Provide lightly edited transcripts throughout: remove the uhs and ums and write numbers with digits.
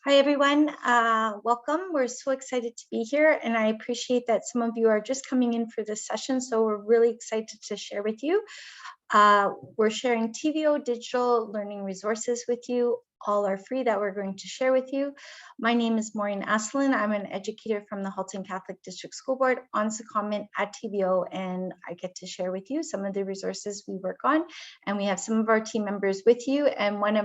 Hi, everyone. Welcome. We're so excited to be here, and I appreciate that some of you are just coming in for this session, so we're really excited to share with you. We're sharing TVO digital learning resources with you. All are free that we're going to share with you. My name is Maureen Asselin. I'm an educator from the Halton Catholic District School Board on secondment at TVO, and I get to share with you some of the resources we work on. And we have some of our team members with you, and one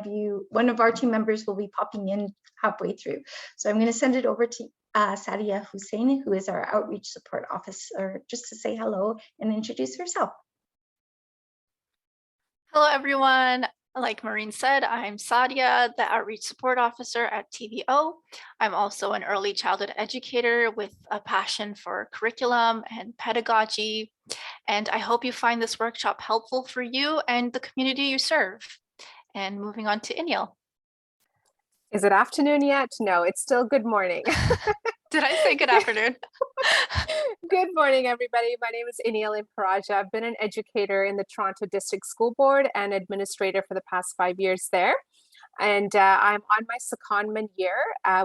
of our team members will be popping in halfway through. So I'm going to send it over to Sadia Hussein, who is our outreach support officer, just to say hello and introduce herself. Hello, everyone. Like Maureen said, I'm Sadia, the Outreach Support Officer at TVO. I'm also an early childhood educator with a passion for curriculum and pedagogy. And I hope you find this workshop helpful for you and the community you serve. And moving on to Iniyal. Is it afternoon yet? No, it's still good morning. Did I say good afternoon? Good morning, everybody. My name is Iniyal Inparajah. I've been an educator in the Toronto District School Board and administrator for the past 5 years there. And I'm on my secondment year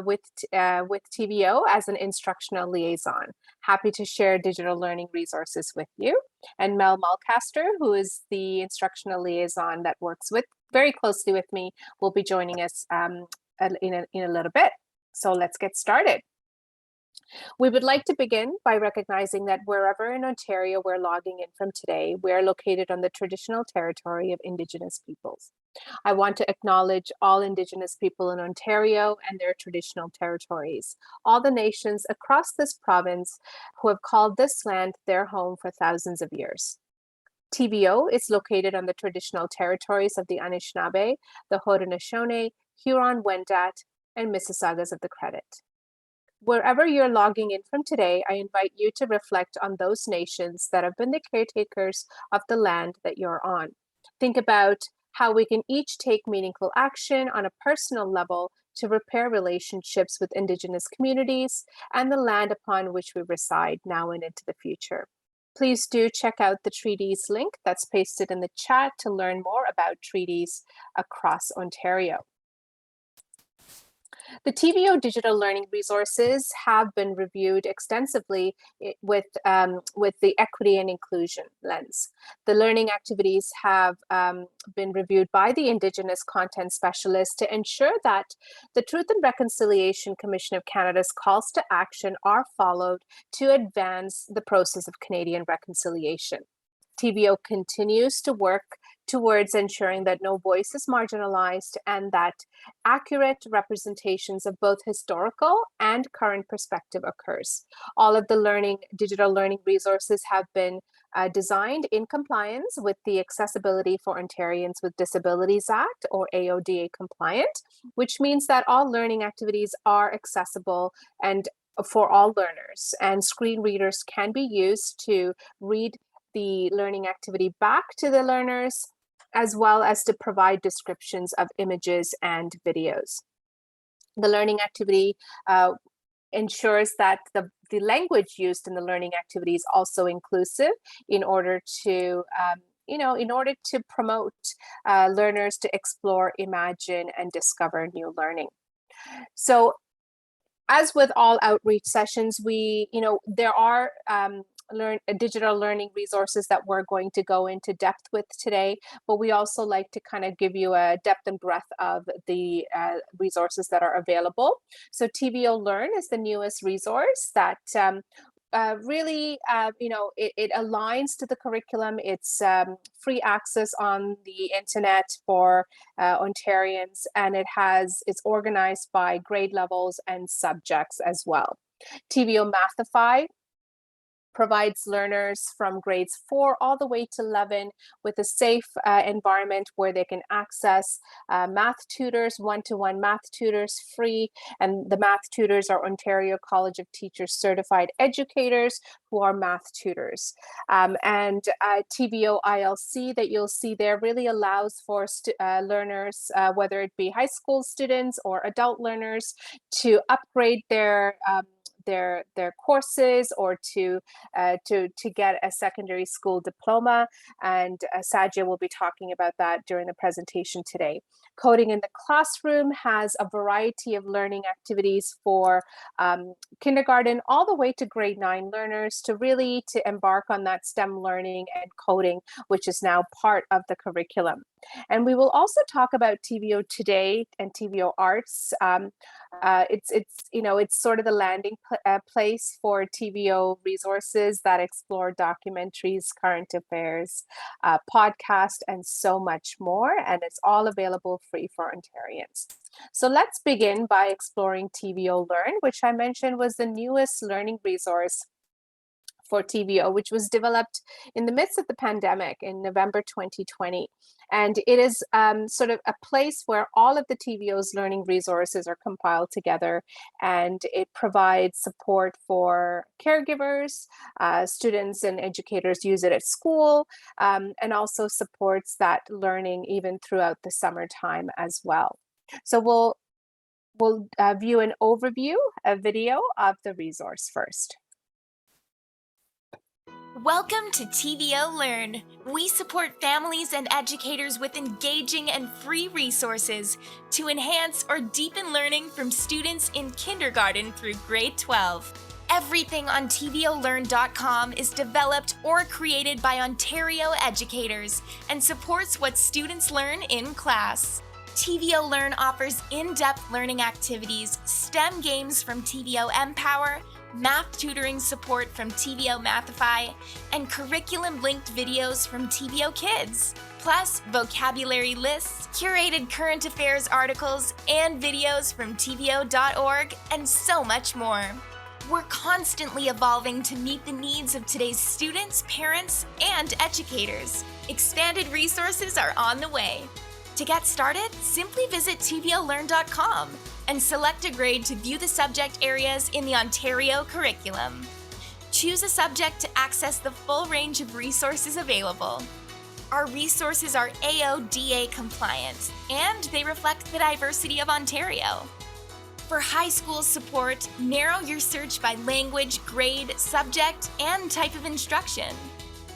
with TVO as an instructional liaison. Happy to share digital learning resources with you. And Mel Mulcaster, who is the instructional liaison that works very closely with me, will be joining us in a little bit. So let's get started. We would like to begin by recognizing that wherever in Ontario we're logging in from today, we're located on the traditional territory of Indigenous peoples. I want to acknowledge all Indigenous people in Ontario and their traditional territories, all the nations across this province who have called this land their home for thousands of years. TVO is located on the traditional territories of the Anishinaabe, the Haudenosaunee, Huron-Wendat, and Mississaugas of the Credit. Wherever you're logging in from today, I invite you to reflect on those nations that have been the caretakers of the land that you're on. Think about how we can each take meaningful action on a personal level to repair relationships with Indigenous communities and the land upon which we reside now and into the future. Please do check out the treaties link that's pasted in the chat to learn more about treaties across Ontario. The TVO digital learning resources have been reviewed extensively with the equity and inclusion lens. The learning activities have been reviewed by the Indigenous content specialist to ensure that the Truth and Reconciliation Commission of Canada's calls to action are followed to advance the process of Canadian reconciliation. TVO continues to work towards ensuring that no voice is marginalized and that accurate representations of both historical and current perspective occurs. All of the digital learning resources have been designed in compliance with the Accessibility for Ontarians with Disabilities Act, or AODA compliant, which means that all learning activities are accessible and for all learners, and screen readers can be used to read the learning activity back to the learners, as well as to provide descriptions of images and videos. The learning activity ensures that the language used in the learning activity is also inclusive in order to promote learners to explore, imagine, and discover new learning. So, as with all outreach sessions, there are digital learning resources that we're going to go into depth with today, but we also like to kind of give you a depth and breadth of the resources that are available. So TVO Learn is the newest resource that really, it aligns to the curriculum. It's free access on the internet for Ontarians, and it's organized by grade levels and subjects as well. TVO Mathify provides learners from grades 4 all the way to 11 with a safe environment where they can access math tutors, one-to-one math tutors free. And the math tutors are Ontario College of Teachers certified educators who are math tutors. And TVO ILC that you'll see there really allows for learners, whether it be high school students or adult learners, to upgrade their their courses or to get a secondary school diploma. And Sadia will be talking about that during the presentation today. Coding in the Classroom has a variety of learning activities for kindergarten all the way to grade 9 learners to really embark on that STEM learning and coding, which is now part of the curriculum. And we will also talk about TVO Today and TVO Arts. It's sort of the landing place for TVO resources that explore documentaries, current affairs, podcast, and so much more. And it's all available free for Ontarians. So let's begin by exploring TVO Learn, which I mentioned was the newest learning resource for TVO, which was developed in the midst of the pandemic in November 2020. And it is sort of a place where all of the TVO's learning resources are compiled together, and it provides support for caregivers, students and educators use it at school, and also supports that learning even throughout the summertime as well. So we'll view an overview, a video of the resource first. Welcome to TVO Learn. We support families and educators with engaging and free resources to enhance or deepen learning from students in kindergarten through grade 12. Everything on TVOLearn.com is developed or created by Ontario educators and supports what students learn in class. TVO Learn offers in-depth learning activities, STEM games from TVO Empower, math tutoring support from TVO Mathify, and curriculum-linked videos from TVO Kids. Plus, vocabulary lists, curated current affairs articles, and videos from TVO.org, and so much more. We're constantly evolving to meet the needs of today's students, parents, and educators. Expanded resources are on the way. To get started, simply visit TVOLearn.com and select a grade to view the subject areas in the Ontario curriculum. Choose a subject to access the full range of resources available. Our resources are AODA compliant, and they reflect the diversity of Ontario. For high school support, narrow your search by language, grade, subject, and type of instruction.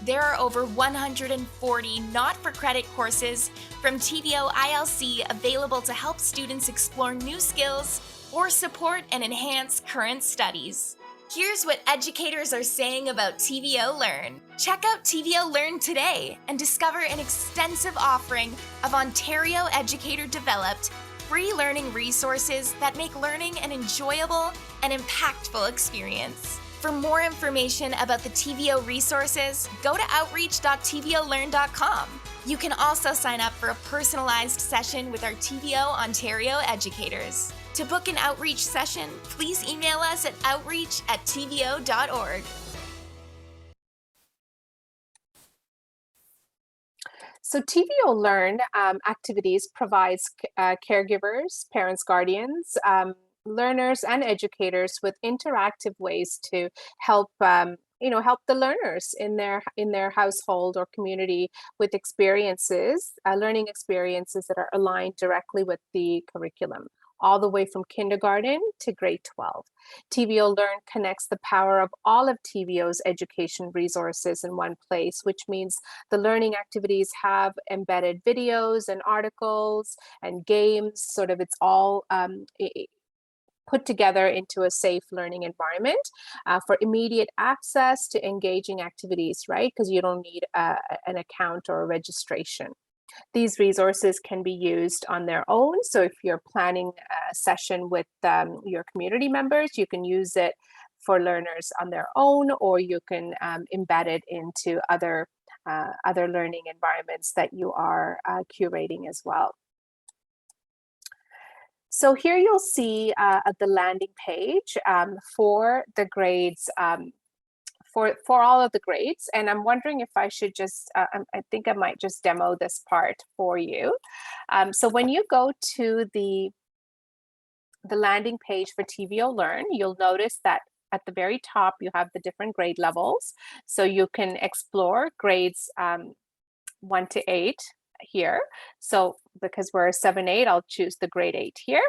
There are over 140 not-for-credit courses from TVO ILC available to help students explore new skills or support and enhance current studies. Here's what educators are saying about TVO Learn. Check out TVO Learn today and discover an extensive offering of Ontario educator-developed free learning resources that make learning an enjoyable and impactful experience. For more information about the TVO resources, go to outreach.tvolearn.com. You can also sign up for a personalized session with our TVO Ontario educators. To book an outreach session, please email us at outreach@tvo.org. So TVO Learn activities provides caregivers, parents, guardians, learners and educators with interactive ways to help help the learners in their household or community with experiences, learning experiences that are aligned directly with the curriculum, all the way from kindergarten to grade 12. TVO Learn connects the power of all of TVO's education resources in one place, which means the learning activities have embedded videos and articles and games, sort of it's all put together into a safe learning environment for immediate access to engaging activities, right? Because you don't need an account or a registration. These resources can be used on their own. So if you're planning a session with your community members, you can use it for learners on their own, or you can embed it into other learning environments that you are curating as well. So here you'll see at the landing page for the grades, for all of the grades. And I'm wondering if I should just, I think I might just demo this part for you. So when you go to the landing page for TVO Learn, you'll notice that at the very top, you have the different grade levels. So you can explore grades 1 to 8, here. So because we're a 7-8, I'll choose the grade 8 here.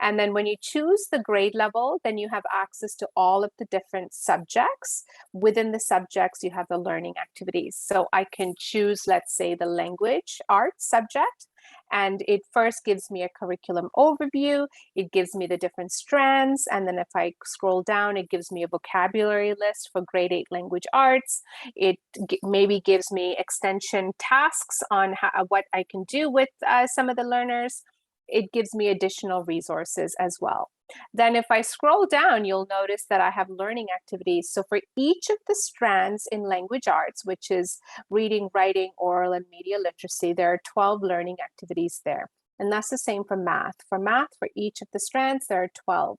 And then when you choose the grade level, then you have access to all of the different subjects. Within the subjects, you have the learning activities. So I can choose, let's say, the language arts subject. And it first gives me a curriculum overview. It gives me the different strands. And then if I scroll down, it gives me a vocabulary list for grade 8 language arts. It maybe gives me extension tasks on what I can do with some of the learners. It gives me additional resources as well. Then if I scroll down, you'll notice that I have learning activities. So for each of the strands in language arts, which is reading, writing, oral, and media literacy, there are 12 learning activities there. And that's the same for math. For math, for each of the strands, there are 12.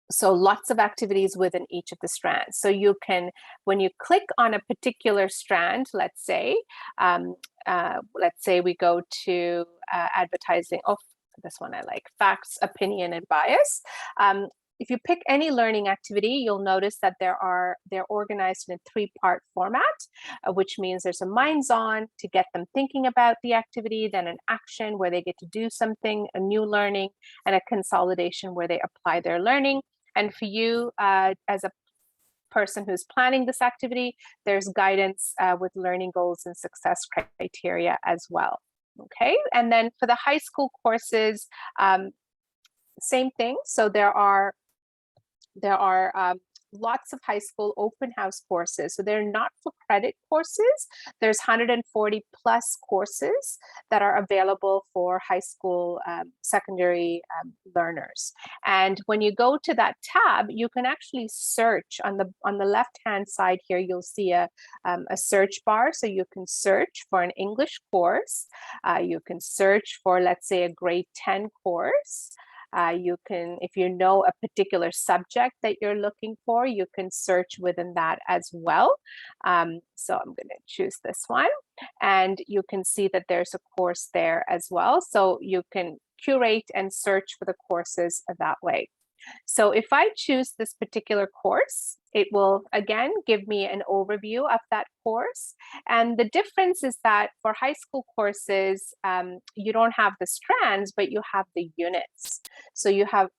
So lots of activities within each of the strands. So you can, when you click on a particular strand, let's say we go to advertising. Oh, this one I like, facts, opinion, and bias. If you pick any learning activity, you'll notice that they're organized in a 3-part format, which means there's a minds on to get them thinking about the activity, then an action where they get to do something, a new learning, and a consolidation where they apply their learning. And for you as a person who's planning this activity, there's guidance with learning goals and success criteria as well. Okay, and then for the high school courses, same thing. So there are lots of high school open house courses. So they're not for credit courses. There's 140 plus courses that are available for high school secondary learners. And when you go to that tab, you can actually search on the left-hand side here. You'll see a search bar. So you can search for an English course. You can search for, let's say, a grade 10 course. You can, if you know a particular subject that you're looking for, you can search within that as well. So I'm going to choose this one, and you can see that there's a course there as well. So you can curate and search for the courses that way. So if I choose this particular course, it will again give me an overview of that course. And the difference is that for high school courses, you don't have the strands, but you have the units. So you have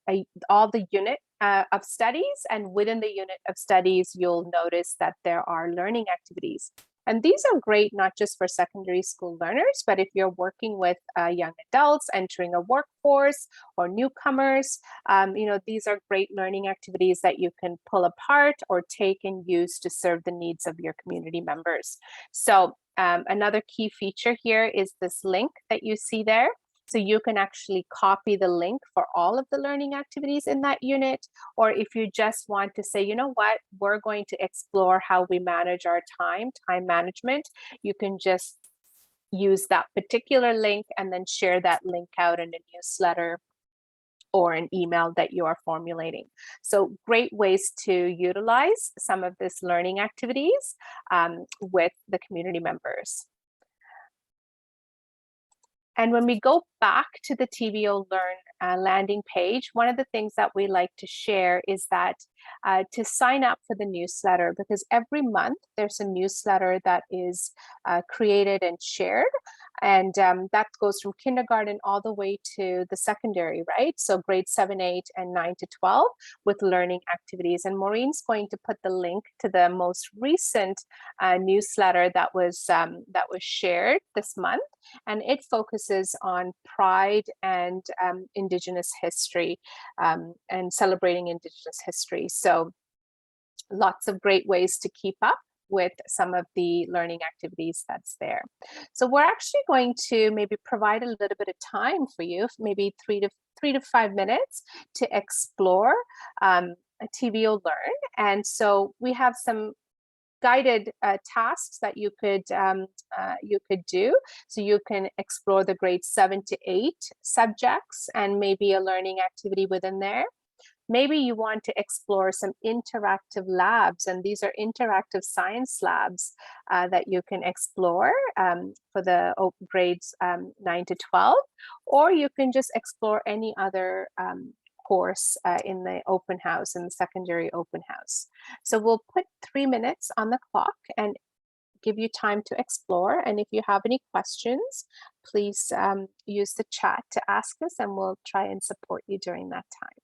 all the unit of studies, and within the unit of studies, you'll notice that there are learning activities. And these are great not just for secondary school learners, but if you're working with young adults entering a workforce or newcomers, these are great learning activities that you can pull apart or take and use to serve the needs of your community members. So another key feature here is this link that you see there. So you can actually copy the link for all of the learning activities in that unit. Or if you just want to say, you know what, we're going to explore how we manage our time management, you can just use that particular link and then share that link out in a newsletter or an email that you are formulating. So great ways to utilize some of this learning activities with the community members. And when we go back to the TVO Learn landing page, one of the things that we like to share is that to sign up for the newsletter, because every month there's a newsletter that is created and shared. And that goes from kindergarten all the way to the secondary, right? So grade 7, 8, and 9 to 12 with learning activities. And Maureen's going to put the link to the most recent newsletter that was shared this month. And it focuses on pride and Indigenous history and celebrating Indigenous history. So lots of great ways to keep up with some of the learning activities that's there. So we're actually going to maybe provide a little bit of time for you, maybe 3 to 5 minutes to explore a TVO Learn. And so we have some guided tasks that you could do. So you can explore the grade 7 to 8 subjects and maybe a learning activity within there. Maybe you want to explore some interactive labs, and these are interactive science labs that you can explore for the grades 9 to 12, or you can just explore any other course in the open house, in the secondary open house. So we'll put 3 minutes on the clock and give you time to explore. And if you have any questions, please use the chat to ask us, and we'll try and support you during that time.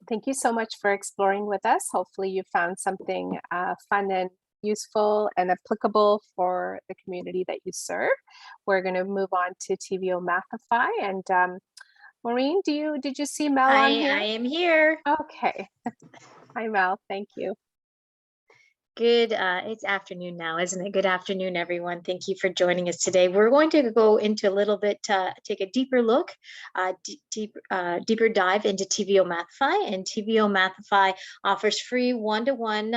Thank you so much for exploring with us. Hopefully you found something fun and useful and applicable for the community that you serve. We're going to move on to TVO Mathify. And Maureen, did you see Mel on here? I am here. Okay. Hi, Mel. Thank you. Good. It's afternoon now, isn't it? Good afternoon, everyone. Thank you for joining us today. We're going to go into a little bit, take a deeper look, deeper dive into TVO Mathify. And TVO Mathify offers free one-to-one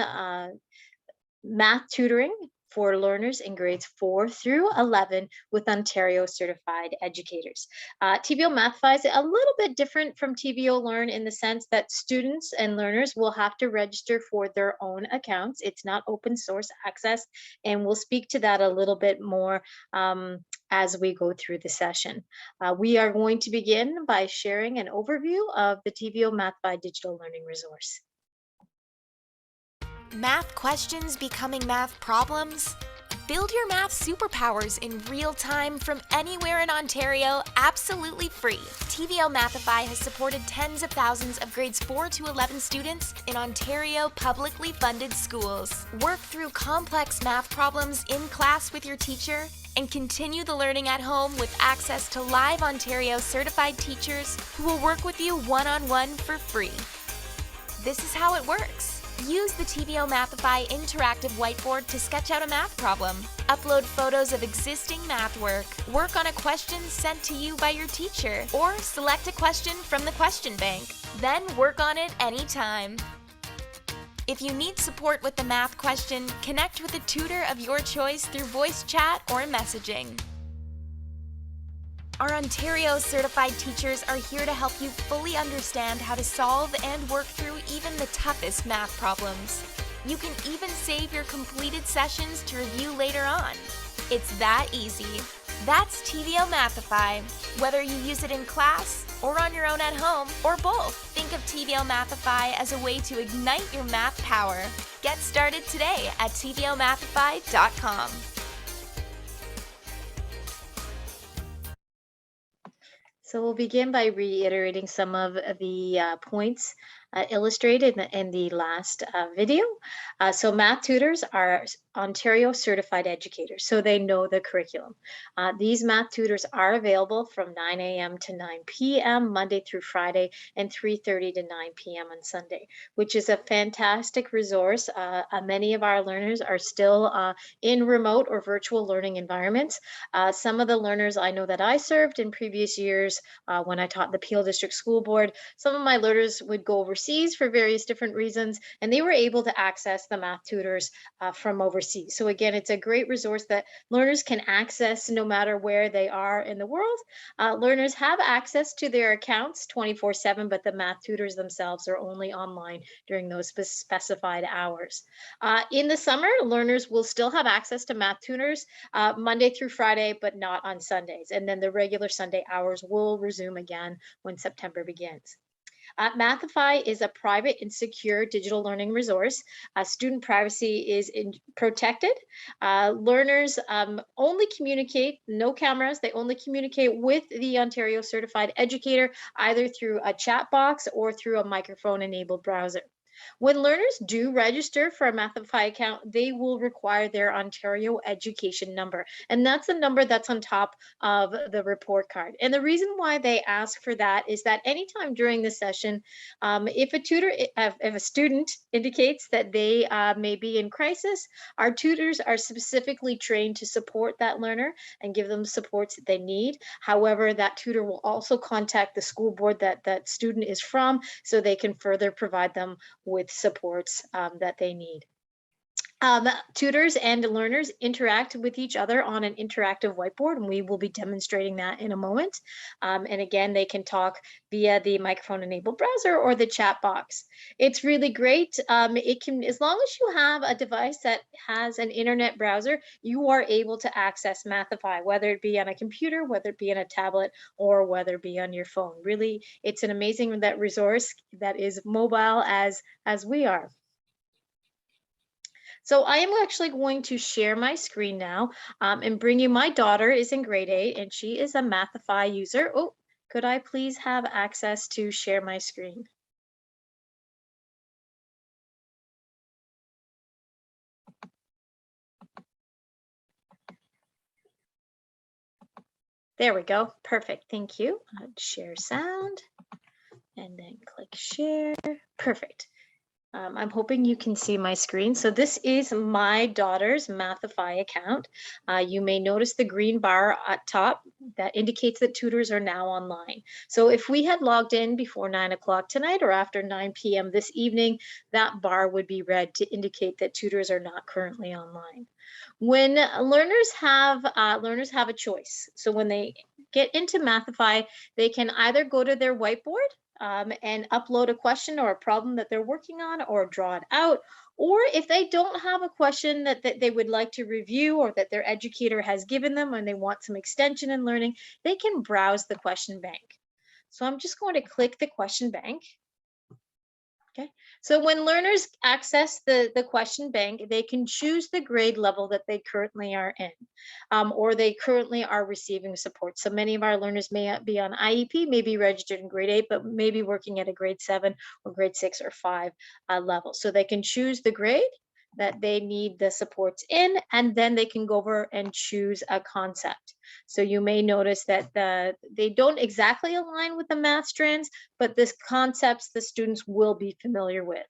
math tutoring for learners in grades 4 through 11 with Ontario certified educators. TVO Mathify is a little bit different from TVO Learn in the sense that students and learners will have to register for their own accounts. It's not open source access, and we'll speak to that a little bit more as we go through the session. We are going to begin by sharing an overview of the TVO Mathify digital learning resource. Math questions becoming math problems? Build your math superpowers in real time from anywhere in Ontario, absolutely free. TVO Mathify has supported tens of thousands of grades 4 to 11 students in Ontario publicly funded schools. Work through complex math problems in class with your teacher and continue the learning at home with access to live Ontario certified teachers who will work with you one-on-one for free. This is how it works. Use the TVO Mathify interactive whiteboard to sketch out a math problem. Upload photos of existing math work on a question sent to you by your teacher, or select a question from the question bank. Then work on it anytime. If you need support with the math question, connect with a tutor of your choice through voice chat or messaging. Our Ontario certified teachers are here to help you fully understand how to solve and work through even the toughest math problems. You can even save your completed sessions to review later on. It's that easy. That's TVO Mathify. Whether you use it in class or on your own at home, or both, think of TVO Mathify as a way to ignite your math power. Get started today at tvomathify.com. So we'll begin by reiterating some of the points illustrated in the last video. So math tutors are Ontario certified educators, so they know the curriculum. These math tutors are available from 9 a.m. to 9 p.m. Monday through Friday, and 3:30 to 9 p.m. on Sunday, which is a fantastic resource. Many of our learners are still in remote or virtual learning environments. Some of the learners I know that I served in previous years when I taught the Peel District School Board, some of my learners would go overseas for various different reasons, and they were able to access the math tutors from overseas. So again, it's a great resource that learners can access no matter where they are in the world. Learners have access to their accounts 24/7, but the math tutors themselves are only online during those specified hours. In the summer, learners will still have access to math tutors Monday through Friday, but not on Sundays. And then the regular Sunday hours will resume again when September begins. Mathify is a private and secure digital learning resource. Student privacy is protected. Learners only communicate, no cameras, they only communicate with the Ontario certified educator, either through a chat box or through a microphone enabled browser. When learners do register for a Mathify account, they will require their Ontario education number. And that's the number that's on top of the report card. And the reason why they ask for that is that anytime during the session, if a student indicates that they may be in crisis, our tutors are specifically trained to support that learner and give them supports that they need. However, that tutor will also contact the school board that that student is from, so they can further provide them with supports that they need. Tutors and learners interact with each other on an interactive whiteboard, and we will be demonstrating that in a moment. And again, they can talk via the microphone enabled browser or the chat box. It's really great. It can, as long as you have a device that has an internet browser, you are able to access Mathify, whether it be on a computer, whether it be on a tablet, or whether it be on your phone. Really, it's an amazing resource that is mobile as we are. So I am actually going to share my screen now and bring you, my daughter is in grade 8 and she is a Mathify user. Oh, could I please have access to share my screen? There we go. Perfect. Thank you. Share sound and then click share. Perfect. I'm hoping you can see my screen. So this is my daughter's Mathify account. You may notice the green bar at top that indicates that tutors are now online. So if we had logged in before 9 o'clock tonight or after 9 p.m. this evening, that bar would be red to indicate that tutors are not currently online. When learners have a choice. So when they get into Mathify, they can either go to their whiteboard and upload a question or a problem that they're working on or draw it out. Or if they don't have a question that they would like to review or that their educator has given them and they want some extension in learning, they can browse the question bank. So I'm just going to click the question bank. Okay, so when learners access the question bank, they can choose the grade level that they currently are in, or they currently are receiving support. So many of our learners may be on IEP, may be registered in grade 8, but maybe working at a grade 7 or grade 6 or 5 level. So they can choose the grade that they need the supports in, and then they can go over and choose a concept. So you may notice that they don't exactly align with the math strands, but this concepts the students will be familiar with.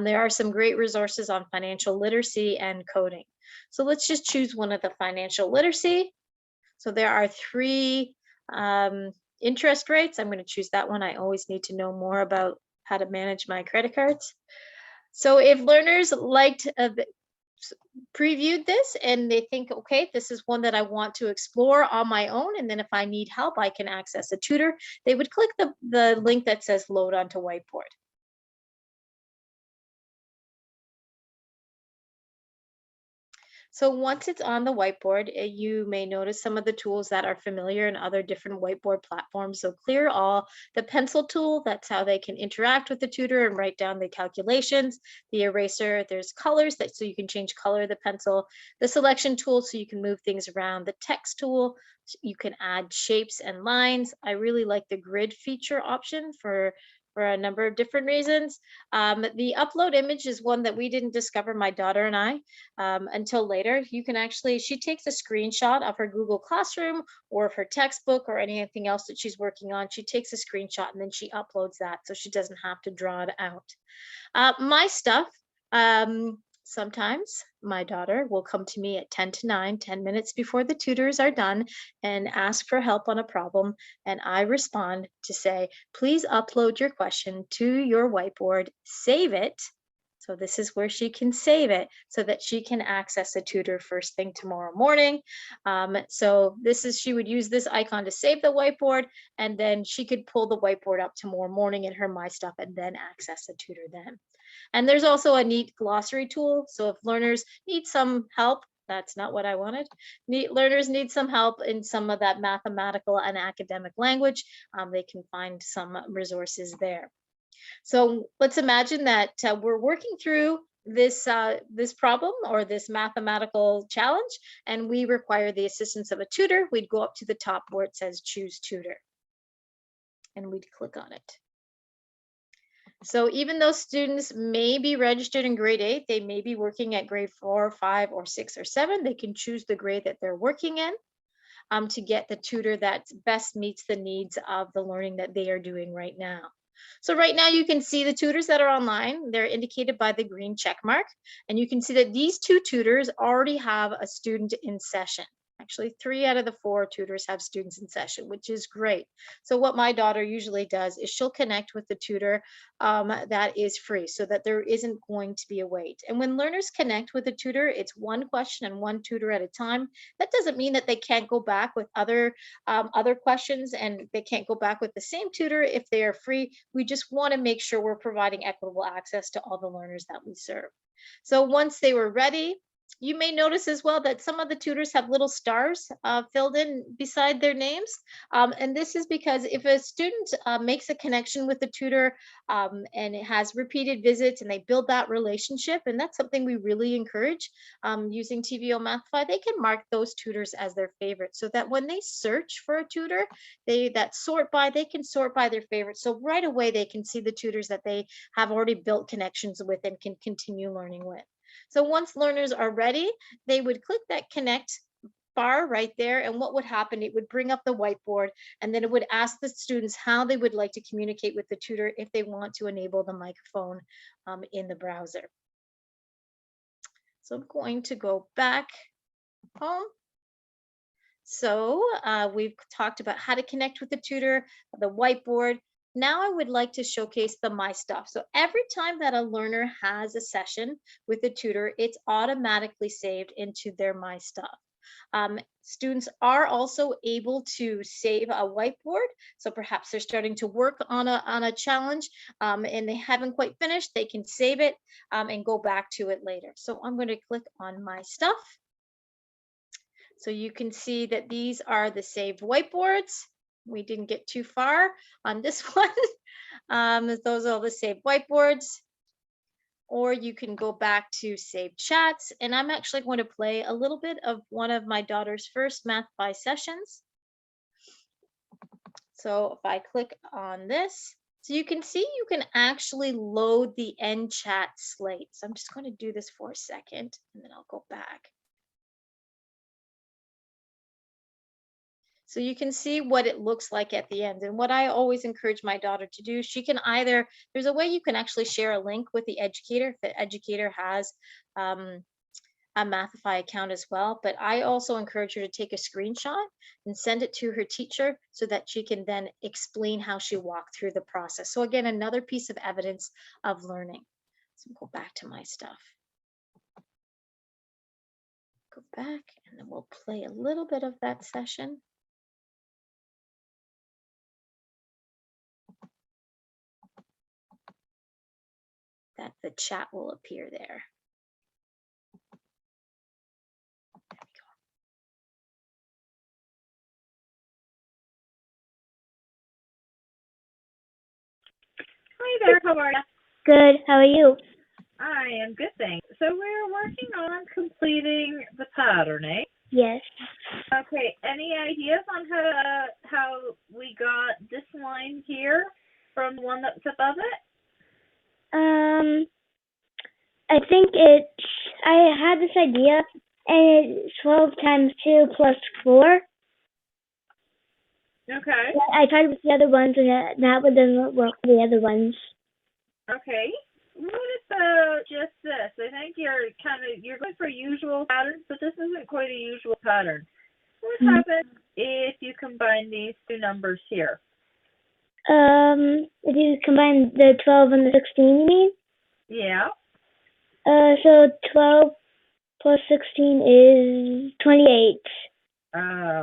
There are some great resources on financial literacy and coding. So let's just choose one of the financial literacy. So there are 3 interest rates. I'm going to choose that one. I always need to know more about how to manage my credit cards. So if learners liked previewed this and they think, okay, this is one that I want to explore on my own, and then if I need help, I can access a tutor, they would click the link that says load onto whiteboard. So once it's on the whiteboard, you may notice some of the tools that are familiar in other different whiteboard platforms. So Clear All, the pencil tool, that's how they can interact with the tutor and write down the calculations. The eraser, there's colors so you can change color of the pencil. The selection tool, so you can move things around. The text tool, you can add shapes and lines. I really like the grid feature option for a number of different reasons. The upload image is one that we didn't discover, my daughter and I, until later. You can actually, she takes a screenshot of her Google Classroom or of her textbook or anything else that she's working on. She takes a screenshot and then she uploads that so she doesn't have to draw it out. My stuff, sometimes my daughter will come to me at 10 to 9, 10 minutes before the tutors are done, and ask for help on a problem. And I respond to say, please upload your question to your whiteboard, save it. So this is where she can save it so that she can access a tutor first thing tomorrow morning. So she would use this icon to save the whiteboard, and then she could pull the whiteboard up tomorrow morning in her My Stuff and then access a tutor then. And there's also a neat glossary tool. So if learners need some help, that's not what I wanted. Learners need some help in some of that mathematical and academic language, they can find some resources there. So let's imagine that we're working through this problem or this mathematical challenge, and we require the assistance of a tutor. We'd go up to the top where it says choose tutor, and we'd click on it. So even though students may be registered in grade 8, they may be working at grade 4, 5, or 6, or 7. They can choose the grade that they're working in to get the tutor that best meets the needs of the learning that they are doing right now. So right now you can see the tutors that are online. They're indicated by the green check mark. And you can see that these 2 tutors already have a student in session. Actually, 3 out of the 4 tutors have students in session, which is great. So what my daughter usually does is she'll connect with the tutor that is free so that there isn't going to be a wait. And when learners connect with a tutor, it's one question and one tutor at a time. That doesn't mean that they can't go back with other questions, and they can't go back with the same tutor if they are free. We just want to make sure we're providing equitable access to all the learners that we serve. So once they were ready, you may notice as well that some of the tutors have little stars filled in beside their names. And this is because if a student makes a connection with the tutor and it has repeated visits and they build that relationship, and that's something we really encourage using TVO Mathify, they can mark those tutors as their favorite so that when they search for a tutor, they can sort by their favorites. So right away, they can see the tutors that they have already built connections with and can continue learning with. So once learners are ready, they would click that connect bar right there, and what would happen, it would bring up the whiteboard, and then it would ask the students how they would like to communicate with the tutor if they want to enable the microphone in the browser. So I'm going to go back home. So we've talked about how to connect with the tutor, the whiteboard. Now I would like to showcase the My Stuff. So every time that a learner has a session with a tutor, it's automatically saved into their My Stuff. Students are also able to save a whiteboard. So perhaps they're starting to work on a challenge and they haven't quite finished, they can save it and go back to it later. So I'm going to click on My Stuff. So you can see that these are the saved whiteboards. We didn't get too far on this one. Those are all the saved whiteboards. Or you can go back to saved chats. And I'm actually going to play a little bit of one of my daughter's first Mathify sessions. So if I click on this, so you can see you can actually load the end chat slate. So I'm just going to do this for a second and then I'll go back. So you can see what it looks like at the end. And what I always encourage my daughter to do, she can either, there's a way you can actually share a link with the educator if the educator has a Mathify account as well. But I also encourage her to take a screenshot and send it to her teacher so that she can then explain how she walked through the process. So again, another piece of evidence of learning. So go back to My Stuff. Go back and then we'll play a little bit of that session. That the chat will appear there. Hi there, how are you? Good, how are you? I am good, thanks. So we're working on completing the pattern, eh? Yes. Okay, any ideas on how we got this line here from the one that's above it? I think I had this idea, and it's 12 times 2 plus 4. Okay. I tried with the other ones, and that one doesn't work for the other ones. Okay. What about just this? I think you're going for usual patterns, but this isn't quite a usual pattern. What happens if you combine these two numbers here? If you combine the 12 and the 16, you mean? Yeah. So 12 plus 16 is 28. All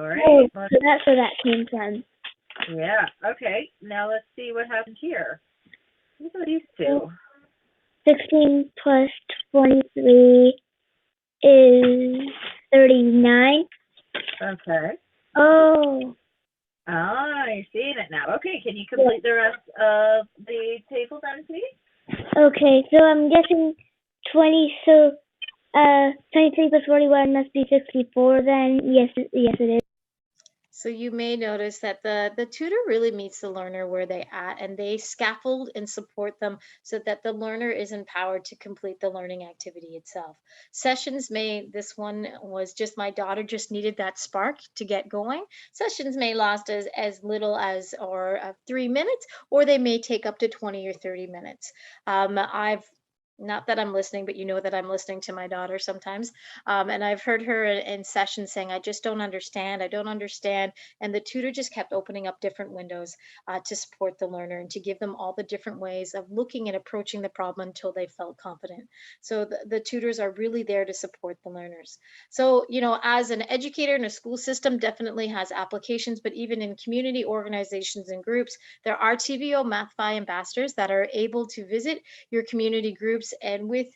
right. Oh, so that's where that came from. Yeah. Okay. Now let's see what happens here. What are these two? 16 plus 23 is 39. Okay. Oh. I'm seeing it now. Okay, can you complete the rest of the table then, please? Okay, so I'm guessing 23 plus 41 must be 64 then. Yes, it is. So you may notice that the tutor really meets the learner where they at, and they scaffold and support them so that the learner is empowered to complete the learning activity itself. Sessions this one was just my daughter just needed that spark to get going. Sessions may last as little as 3 minutes, or they may take up to 20 or 30 minutes. Not that I'm listening, but you know that I'm listening to my daughter sometimes. And I've heard her in sessions saying, I just don't understand. I don't understand. And the tutor just kept opening up different windows to support the learner and to give them all the different ways of looking and approaching the problem until they felt confident. So the tutors are really there to support the learners. So, you know, as an educator in a school system definitely has applications, but even in community organizations and groups, there are TVO Mathify ambassadors that are able to visit your community groups and with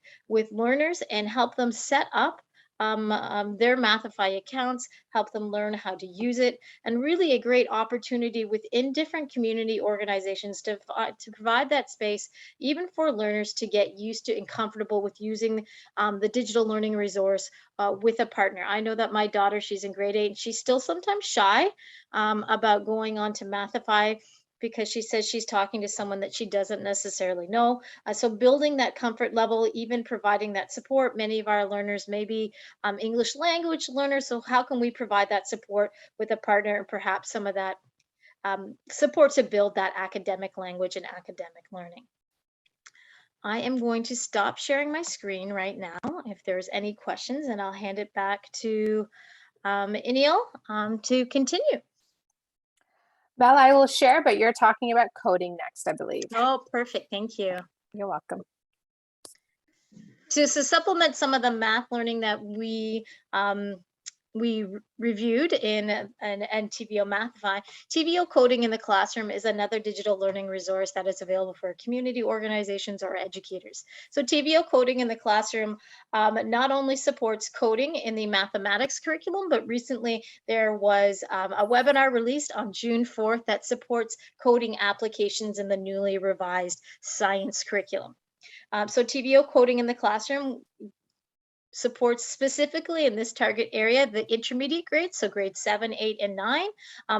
learners and help them set up their Mathify accounts, help them learn how to use it, and really a great opportunity within different community organizations to provide that space even for learners to get used to and comfortable with using the digital learning resource with a partner. I know that my daughter, she's in grade 8, and she's still sometimes shy about going on to Mathify because she says she's talking to someone that she doesn't necessarily know. So building that comfort level, even providing that support. Many of our learners may be English language learners. So how can we provide that support with a partner and perhaps some of that support to build that academic language and academic learning? I am going to stop sharing my screen right now if there's any questions, and I'll hand it back to Iniyal to continue. Well, I will share, but you're talking about coding next, I believe. Oh, perfect. Thank you. You're welcome. To supplement some of the math learning that we reviewed in TVO Mathify, TVO Coding in the Classroom is another digital learning resource that is available for community organizations or educators. So TVO Coding in the Classroom not only supports coding in the mathematics curriculum, but recently there was a webinar released on June 4th that supports coding applications in the newly revised science curriculum. So TVO Coding in the Classroom supports specifically in this target area the intermediate grades, so grades 7, 8, and 9.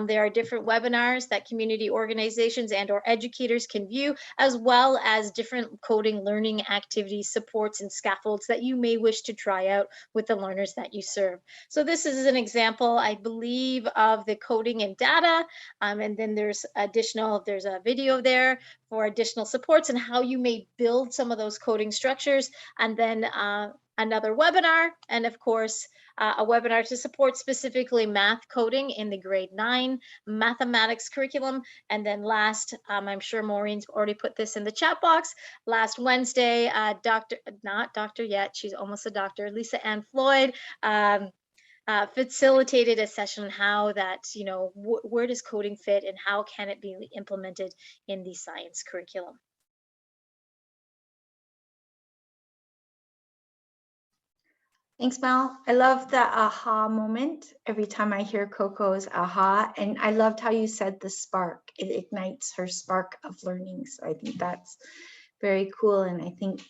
There are different webinars that community organizations and or educators can view, as well as different coding learning activities, supports, and scaffolds that you may wish to try out with the learners that you serve. So this is an example, I believe, of the coding and data, and then there's a video there for additional supports and how you may build some of those coding structures, and then another webinar, and of course, a webinar to support specifically math coding in the grade 9 mathematics curriculum. And then last, I'm sure Maureen's already put this in the chat box, last Wednesday, not doctor yet, she's almost a doctor, Lisa Ann Floyd, facilitated a session on how that, where does coding fit and how can it be implemented in the science curriculum. Thanks, Mel. I love the aha moment every time I hear Coco's aha. And I loved how you said the spark. It ignites her spark of learning. So I think that's very cool. And I think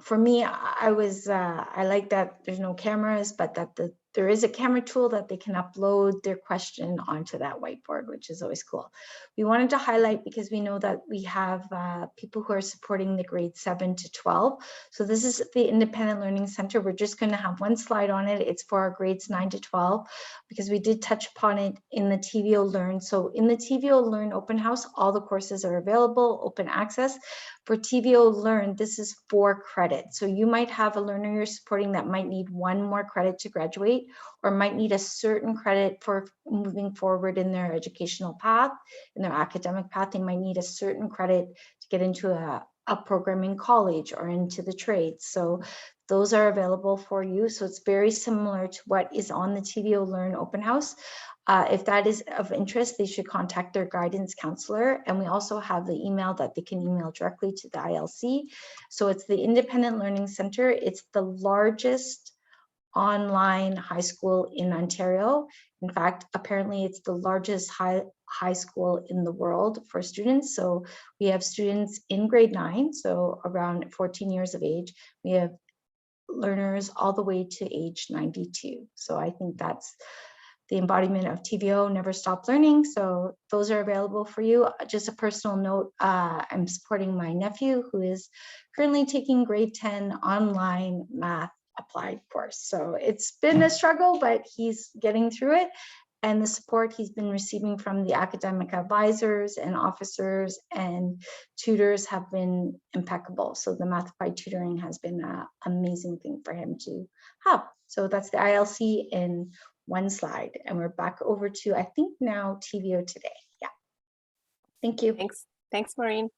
for me, I like that there's no cameras, but that there is a camera tool that they can upload their question onto that whiteboard, which is always cool. We wanted to highlight because we know that we have people who are supporting the grades 7 to 12. So this is the Independent Learning Center. We're just going to have one slide on it. It's for our grades 9 to 12 because we did touch upon it in the TVO Learn. So in the TVO Learn open house, all the courses are available, open access. For TVO Learn, this is 4 credits. So you might have a learner you're supporting that might need 1 more credit to graduate, or might need a certain credit for moving forward in their educational path, in their academic path. They might need a certain credit to get into a program in college or into the trades. So those are available for you. So it's very similar to what is on the TVO Learn open house. If that is of interest, they should contact their guidance counselor. And we also have the email that they can email directly to the ILC. So it's the Independent Learning Center. It's the largest online high school in Ontario. In fact, apparently it's the largest high school in the world for students. So we have students in grade 9, so around 14 years of age. We have learners all the way to age 92. So I think that's the embodiment of TVO, never stop learning. So those are available for you. Just a personal note, I'm supporting my nephew who is currently taking grade 10 online math applied course. So it's been a struggle, but he's getting through it. And the support he's been receiving from the academic advisors and officers and tutors have been impeccable. So the Mathify tutoring has been an amazing thing for him to have. So that's the ILC in one slide. And we're back over to, I think now, TVO Today. Yeah. Thank you. Thanks, Maureen.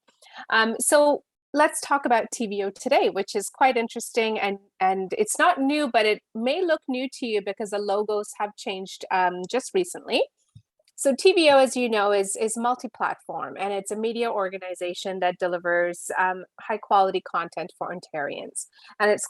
So let's talk about TVO Today, which is quite interesting, and it's not new, but it may look new to you because the logos have changed just recently. So TVO, as you know, is multi-platform, and it's a media organization that delivers high quality content for Ontarians, and it's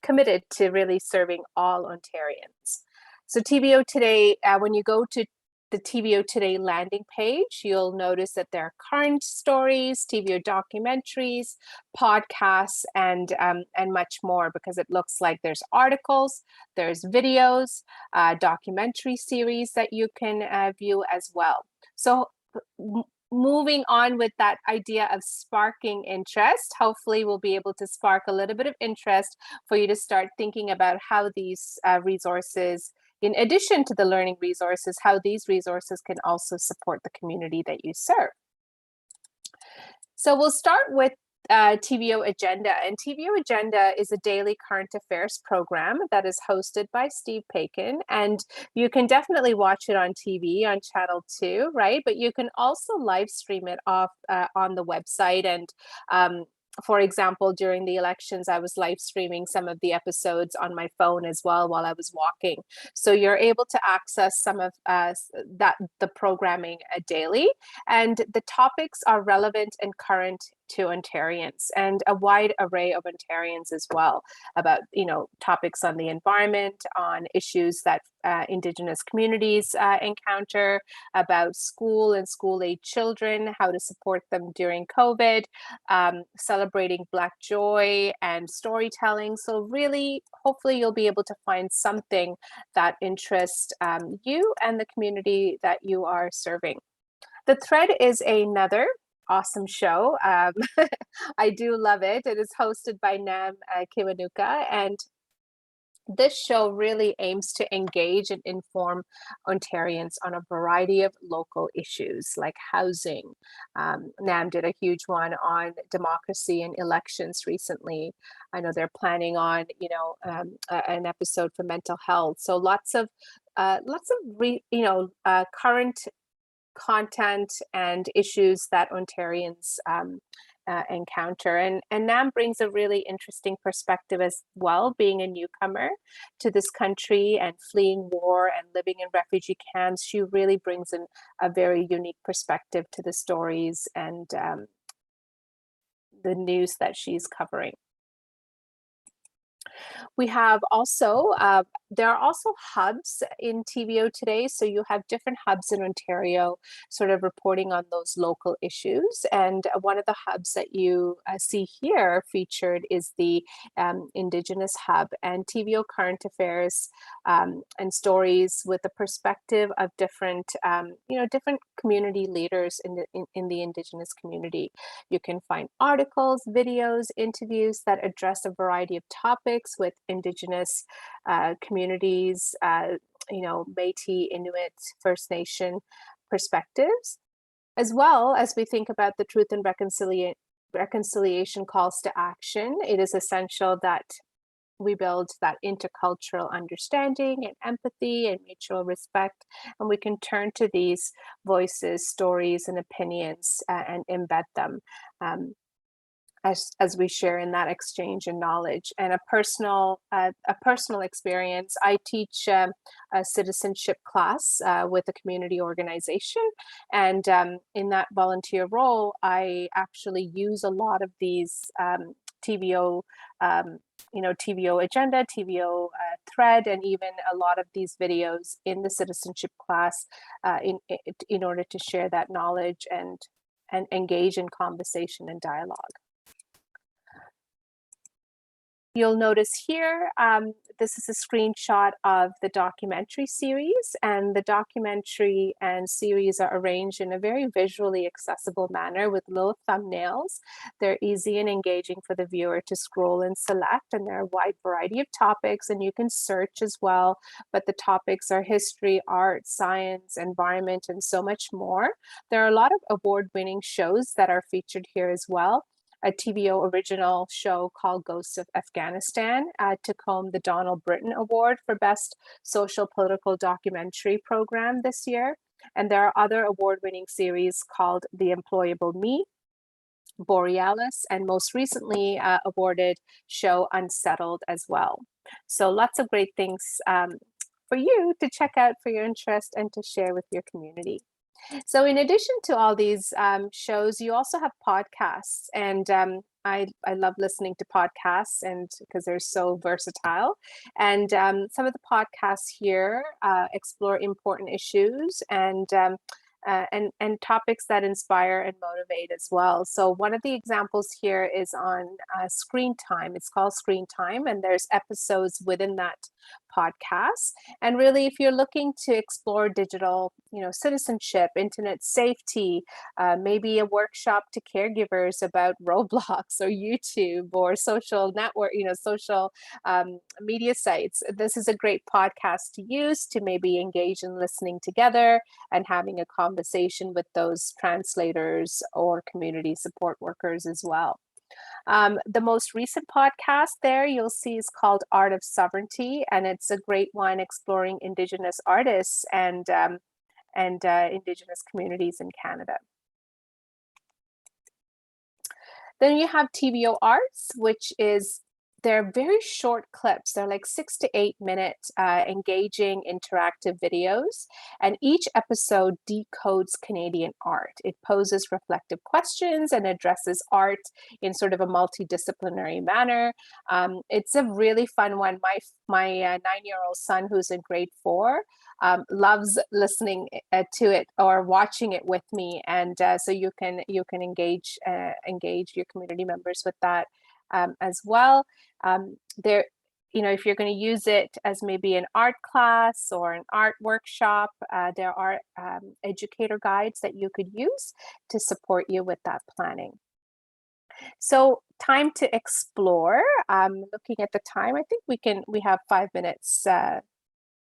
committed to really serving all Ontarians. So TVO Today, when you go to the TVO Today landing page, you'll notice that there are current stories, TVO documentaries, podcasts, and much more, because it looks like there's articles, there's videos, documentary series that you can view as well. So moving on with that idea of sparking interest, hopefully we'll be able to spark a little bit of interest for you to start thinking about how these resources, in addition to the learning resources, how these resources can also support the community that you serve. So we'll start with TVO Agenda. And TVO Agenda is a daily current affairs program that is hosted by Steve Paikin. And you can definitely watch it on TV on Channel 2, right? But you can also live stream it off on the website. And for example, during the elections, I was live streaming some of the episodes on my phone as well while I was walking. So you're able to access some of the programming daily, and the topics are relevant and current to Ontarians and a wide array of Ontarians as well, about topics on the environment, on issues that Indigenous communities encounter, about school and school-age children, how to support them during COVID, celebrating Black joy and storytelling. So really, hopefully you'll be able to find something that interests you and the community that you are serving. The Thread is another awesome show. I do love it. It is hosted by Nam Kiwanuka, and this show really aims to engage and inform Ontarians on a variety of local issues like housing. Nam did a huge one on democracy and elections recently. I know they're planning on, an episode for mental health. So lots of current content and issues that Ontarians encounter. And Nam brings a really interesting perspective as well, being a newcomer to this country and fleeing war and living in refugee camps. She really brings in a very unique perspective to the stories and the news that she's covering. We have also, there are also hubs in TVO today. So you have different hubs in Ontario sort of reporting on those local issues. And one of the hubs that you see here featured is the Indigenous Hub, and TVO current affairs and stories with the perspective of different, different community leaders in the Indigenous community. You can find articles, videos, interviews that address a variety of topics with Indigenous communities, Métis, Inuit, First Nation perspectives, as well as we think about the truth and reconciliation calls to action. It is essential that we build that intercultural understanding and empathy and mutual respect, and we can turn to these voices, stories, and opinions and embed them as we share in that exchange and knowledge. And a personal experience, I teach a citizenship class with a community organization, and in that volunteer role, I actually use a lot of these TVO, TVO Agenda, TVO Thread, and even a lot of these videos in the citizenship class in order to share that knowledge and engage in conversation and dialogue. You'll notice here, this is a screenshot of the documentary series, and the documentary and series are arranged in a very visually accessible manner with little thumbnails. They're easy and engaging for the viewer to scroll and select, and there are a wide variety of topics, and you can search as well, but the topics are history, art, science, environment, and so much more. There are a lot of award-winning shows that are featured here as well. A TVO original show called Ghosts of Afghanistan took home the Donald Britton Award for Best Social Political Documentary Program this year. And there are other award-winning series called The Employable Me, Borealis, and most recently awarded show Unsettled as well. So lots of great things for you to check out for your interest and to share with your community. So in addition to all these shows, you also have podcasts, and I love listening to podcasts, and because they're so versatile. And some of the podcasts here explore important issues and and topics that inspire and motivate as well. So one of the examples here is on screen time. It's called Screen Time, and there's episodes within that podcast. And really, if you're looking to explore digital, citizenship, internet safety, maybe a workshop to caregivers about Roblox or YouTube or social network, social media sites, this is a great podcast to use to maybe engage in listening together and having a conversation with those translators or community support workers as well. The most recent podcast there you'll see is called Art of Sovereignty, and it's a great one exploring Indigenous artists and Indigenous communities in Canada. Then you have TVO Arts, which is, they're very short clips. They're like 6 to 8 minute engaging interactive videos. And each episode decodes Canadian art. It poses reflective questions and addresses art in sort of a multidisciplinary manner. It's a really fun one. My 9-year-old son, who's in grade 4, loves listening to it or watching it with me. And so you can engage your community members with that as well. There, if you're going to use it as maybe an art class or an art workshop, there are educator guides that you could use to support you with that planning. So time to explore. Looking at the time, I think we have 5 minutes,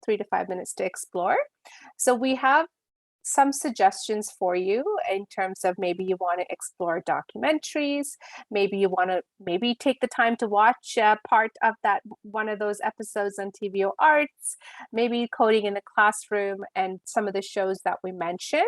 3 to 5 minutes to explore. So we have some suggestions for you in terms of maybe you want to explore documentaries, maybe you want to take the time to watch part of that one of those episodes on TVO Arts, maybe coding in the classroom and some of the shows that we mentioned.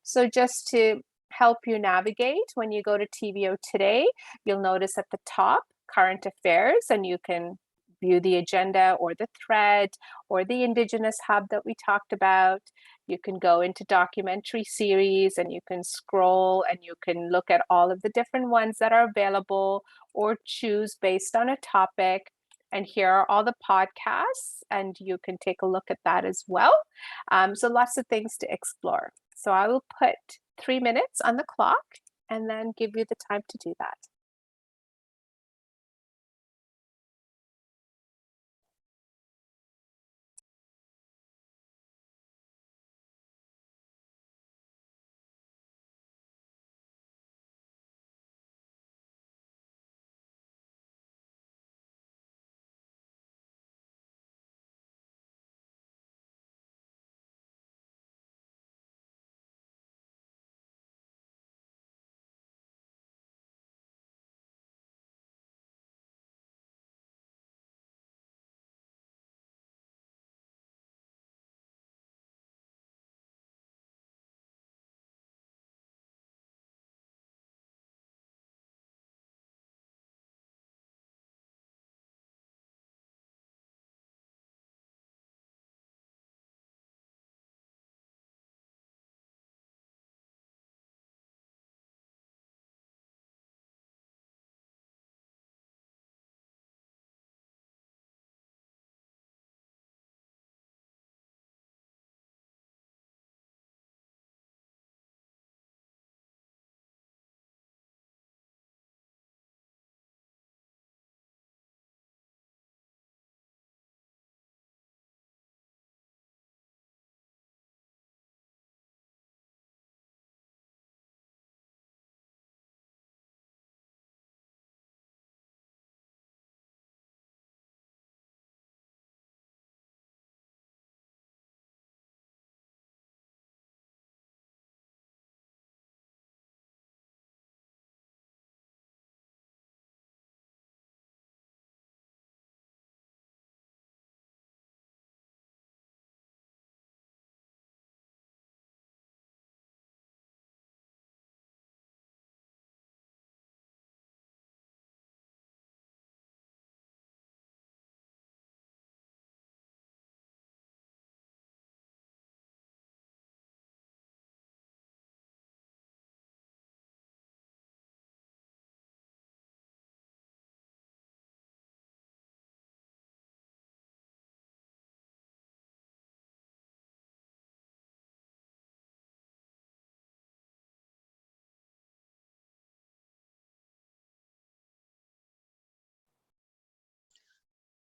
So just to help you navigate, when you go to TVO today, you'll notice at the top current affairs, and you can view the agenda or the thread or the Indigenous hub that we talked about. You can go into documentary series and you can scroll and you can look at all of the different ones that are available or choose based on a topic. And here are all the podcasts, and you can take a look at that as well. So lots of things to explore. So I will put 3 minutes on the clock and then give you the time to do that.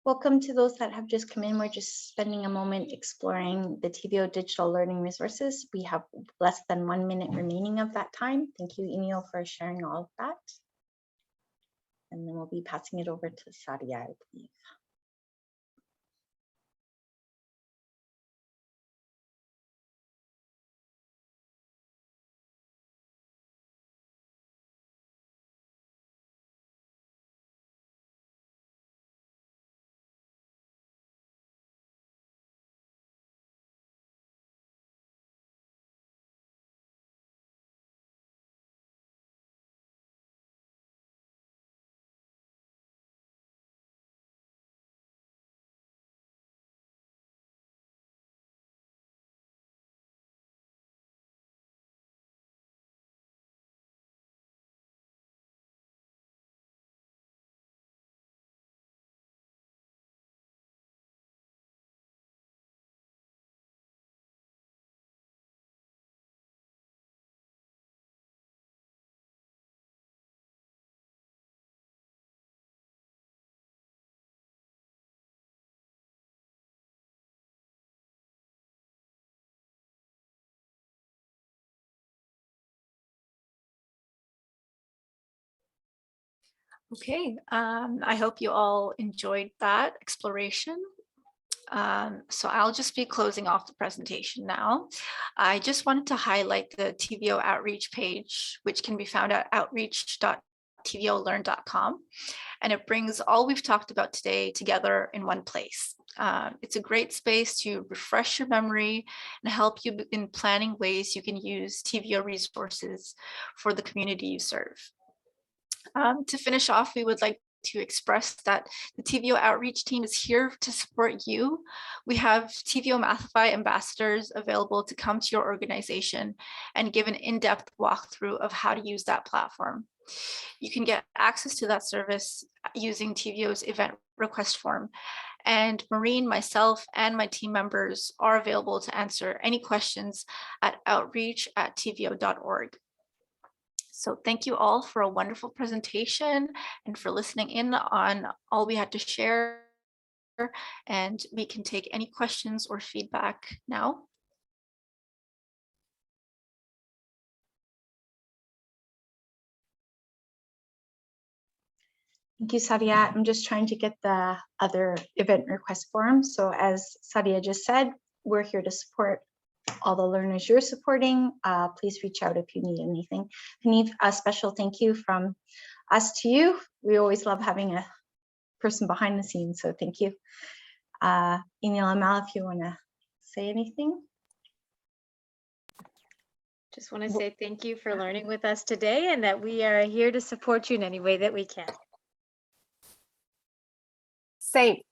Welcome to those that have just come in. We're just spending a moment exploring the TVO digital learning resources. We have less than 1 minute remaining of that time. Thank you, Iniyal, for sharing all of that. And then we'll be passing it over to Sadia, I believe. Okay, I hope you all enjoyed that exploration. So I'll just be closing off the presentation now. I just wanted to highlight the TVO outreach page, which can be found at outreach.tvolearn.com. And it brings all we've talked about today together in one place. It's a great space to refresh your memory and help you in planning ways you can use TVO resources for the community you serve. To finish off, we would like to express that the TVO outreach team is here to support you. We have TVO Mathify ambassadors available to come to your organization and give an in-depth walkthrough of how to use that platform. You can get access to that service using TVO's event request form. And Maureen, myself, and my team members are available to answer any questions at outreach@tvo.org. So thank you all for a wonderful presentation and for listening in on all we had to share. And we can take any questions or feedback now. Thank you, Sadia. I'm just trying to get the other event request form. So as Sadia just said, we're here to support all the learners you're supporting. Please reach out if you need anything. Hanif, a special thank you from us to you. We always love having a person behind the scenes, so thank you. Iniyal, Amal, if you want to say anything. Just want to say thank you for learning with us today and that we are here to support you in any way that we can. Same.